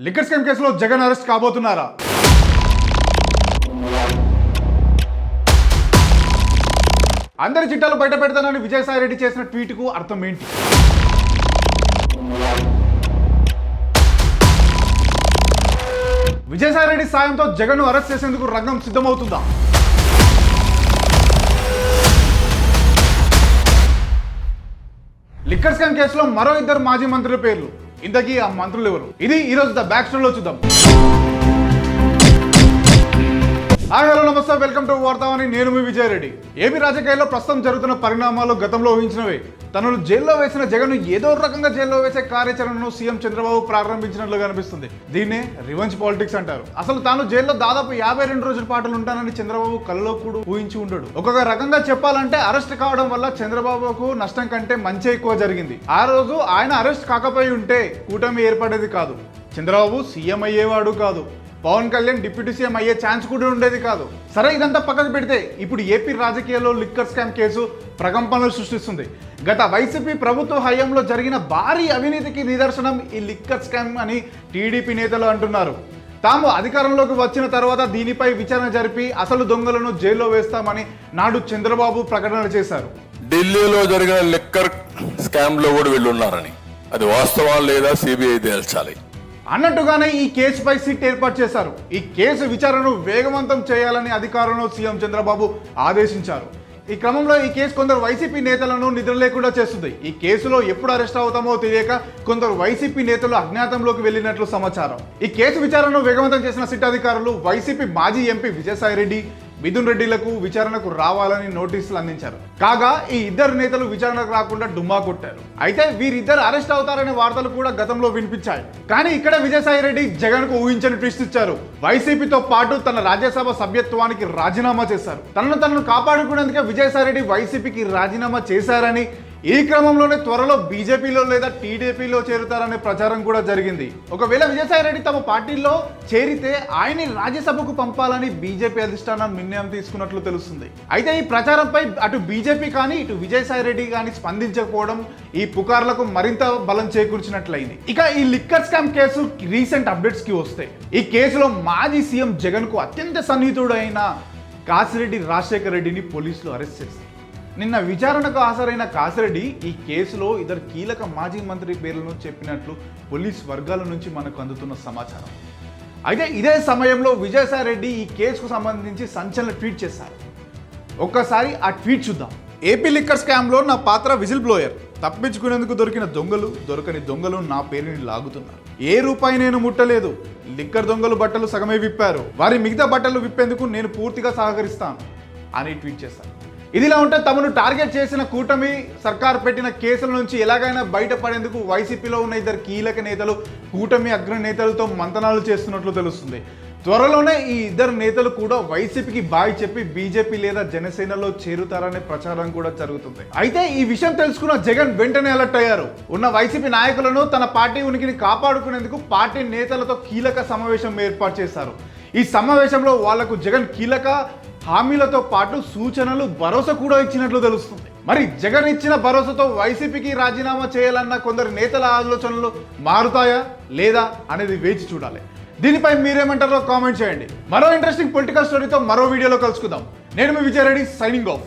Liquor scam కేసులో Jagan arrest కాబోతున్నారా? అందరి చిట్టాలు బయట పెడతానని విజయసాయి రెడ్డి చేసిన ట్వీట్కు అర్థం ఏంటి? విజయసాయి రెడ్డి సాయంతో జగన్ను అరెస్ట్ చేసేందుకు రంగం సిద్ధమవుతుందా? లిక్కర్ స్కామ్ కేసులో మరో ఇద్దరు మాజీ మంత్రుల పేర్లు. ఇంతకీ ఆ మంత్రులు ఎవరు? ఇది ఈరోజు ద బ్యాక్ స్టోరీలో చూద్దాం. హాయ్ హలో నమస్తే, వెల్కమ్ టు వార్తావాణి. నేను మీ విజయ్ రెడ్డి. ఏపీ రాజకీయాల్లో ప్రస్తుతం జరుగుతున్న పరిణామాలు గతంలో ఊహించినవే. తనను జైల్లో వేసిన జగన్ ఏదో రకంగా జైల్లో వేసే కార్యాచరణను సీఎం చంద్రబాబు ప్రారంభించినట్లు కనిపిస్తుంది. దీన్నే రివెంజ్ పాలిటిక్స్ అంటారు. అసలు తాను జైల్లో దాదాపు 52 రోజుల పాటు ఉంటానని చంద్రబాబు కలలో కూడా ఊహించి ఉండడు. ఒక్కొక్క రకంగా చెప్పాలంటే అరెస్ట్ కావడం వల్ల చంద్రబాబుకు నష్టం కంటే మంచి ఎక్కువ జరిగింది. ఆ రోజు ఆయన అరెస్ట్ కాకపోయి ఉంటే కూటమి ఏర్పడేది కాదు, చంద్రబాబు సీఎం అయ్యేవాడు కాదు, పవన్ కళ్యాణ్ డిప్యూటీ సీఎం అయ్యే ఛాన్స్ కూడా ఉండేది కాదు. సరే, ఇదంతా పక్కకు పెడితే ఇప్పుడు ఏపీ రాజకీయాల్లో లిక్కర్ స్కామ్ కేసు ప్రకంపనలు సృష్టిస్తుంది. గత వైసీపీ ప్రభుత్వ హయాంలో జరిగిన భారీ అవినీతికి నిదర్శనం ఈ లిక్కర్ స్కామ్ అని టీడీపీ నేతలు అంటున్నారు. తాము అధికారంలోకి వచ్చిన తర్వాత దీనిపై విచారణ జరిపి అసలు దొంగలను జైల్లో వేస్తామని నాడు చంద్రబాబు ప్రకటన చేశారు. ఢిల్లీలో జరిగిన లిక్కర్ స్కామ్ లో కూడా వీళ్ళు ఉన్నారని, అది వాస్తవం లేదా సిబిఐ తేల్చాలి అన్నట్టుగానే ఈ కేసుపై సిట్ ఏర్పాటు చేశారు. ఈ కేసు విచారణను వేగవంతం చేయాలని అధికారులను సీఎం చంద్రబాబు ఆదేశించారు. ఈ క్రమంలో ఈ కేసు కొందరు వైసీపీ నేతలను నిద్ర లేకుండా చేస్తుంది. ఈ కేసులో ఎప్పుడు అరెస్ట్ అవుతామో తెలియక కొందరు వైసీపీ నేతలు అజ్ఞాతంలోకి వెళ్ళినట్లు సమాచారం. ఈ కేసు విచారణను వేగవంతం చేసిన సిట్ అధికారులు వైసీపీ మాజీ ఎంపీ విజయసాయి రెడ్డి, మిథున్ రెడ్డిలకు విచారణకు రావాలని నోటీసులు అందించారు. కాగా ఈ ఇద్దరు నేతలు విచారణకు రాకుండా డుమ్మా కొట్టారు. అయితే వీరిద్దరు అరెస్ట్ అవుతారనే వార్తలు కూడా గతంలో వినిపించాయి. కానీ ఇక్కడ విజయసాయి రెడ్డి జగన్ కు ఊహించని ట్విస్ట్ ఇచ్చారు. వైసీపీతో పాటు తన రాజ్యసభ సభ్యత్వానికి రాజీనామా చేశారు. తనను కాపాడుకునేందుకే విజయసాయి రెడ్డి వైసీపీకి రాజీనామా చేశారని, ఈ క్రమంలోనే త్వరలో బీజేపీలో లేదా టీడీపీలో చేరుతారనే ప్రచారం కూడా జరిగింది. ఒకవేళ విజయసాయి రెడ్డి తమ పార్టీలో చేరితే ఆయన్ని రాజ్యసభకు పంపాలని బీజేపీ అధిష్టానం నిర్ణయం తీసుకున్నట్లు తెలుస్తుంది. అయితే ఈ ప్రచారంపై అటు బీజేపీ కానీ ఇటు విజయసాయి రెడ్డి కానీ స్పందించకపోవడం ఈ పుకార్లకు మరింత బలం చేకూర్చినట్లయింది. ఇక ఈ liquor scam case recent updates కి వస్తే, ఈ కేసులో మాజీ సీఎం జగన్ కు అత్యంత సన్నిహితుడైన కాసిరెడ్డి రాజశేఖర్ రెడ్డిని పోలీసులు అరెస్ట్ చేశారు. నిన్న విచారణకు హాజరైన కాసిరెడ్డి ఈ కేసులో ఇద్దరు కీలక మాజీ మంత్రి పేర్లను చెప్పినట్లు పోలీస్ వర్గాల నుంచి మనకు అందుతున్న సమాచారం. అయితే ఇదే సమయంలో విజయసాయి రెడ్డి ఈ కేసుకు సంబంధించి సంచలన ట్వీట్ చేశారు. ఒక్కసారి ఆ ట్వీట్ చూద్దాం. ఏపీ లిక్కర్ స్కామ్లో నా పాత్ర విజిల్ బ్లోయర్. తప్పించుకునేందుకు దొరికిన దొంగలు, దొరకని దొంగలు నా పేరుని లాగుతున్నారు. ఏ రూపాయి నేను ముట్టలేదు. లిక్కర్ దొంగలు బట్టలు సగమే విప్పారు. వారి మిగతా బట్టలు విప్పేందుకు నేను పూర్తిగా సహకరిస్తాను అని ట్వీట్ చేశారు. ఇదిలా ఉంటే తమను టార్గెట్ చేసిన కూటమి సర్కార్ పెట్టిన కేసుల నుంచి ఎలాగైనా బయటపడేందుకు వైసీపీలో ఉన్న ఇద్దరు కీలక నేతలు కూటమి అగ్రనేతలతో మంతనాలు చేస్తున్నట్లు తెలుస్తుంది. త్వరలోనే ఈ ఇద్దరు నేతలు కూడా వైసీపీకి బాయ్ చెప్పి బీజేపీ లేదా జనసేనలో చేరుతారనే ప్రచారం కూడా జరుగుతుంది. అయితే ఈ విషయం తెలుసుకున్న జగన్ వెంటనే అలర్ట్ అయ్యారు. ఉన్న వైసీపీ నాయకులను తన పార్టీ ఉనికిని కాపాడుకునేందుకు పార్టీ నేతలతో కీలక సమావేశం ఏర్పాటు చేశారు. ఈ సమావేశంలో వాళ్లకు జగన్ కీలక హామీలతో పాటు సూచనలు, భరోసా కూడా ఇచ్చినట్లు తెలుస్తుంది. మరి జగన్ ఇచ్చిన భరోసాతో వైసీపీకి రాజీనామా చేయాలన్న కొందరు నేతల ఆలోచనలు మారుతాయా లేదా అనేది వేచి చూడాలి. దీనిపై మీరేమంటారో కామెంట్ చేయండి. మరో ఇంట్రెస్టింగ్ పొలిటికల్ స్టోరీతో మరో వీడియోలో కలుసుకుందాం. నేను మీ విజయ్ రెడ్డి, సైనింగ్ ఆఫ్.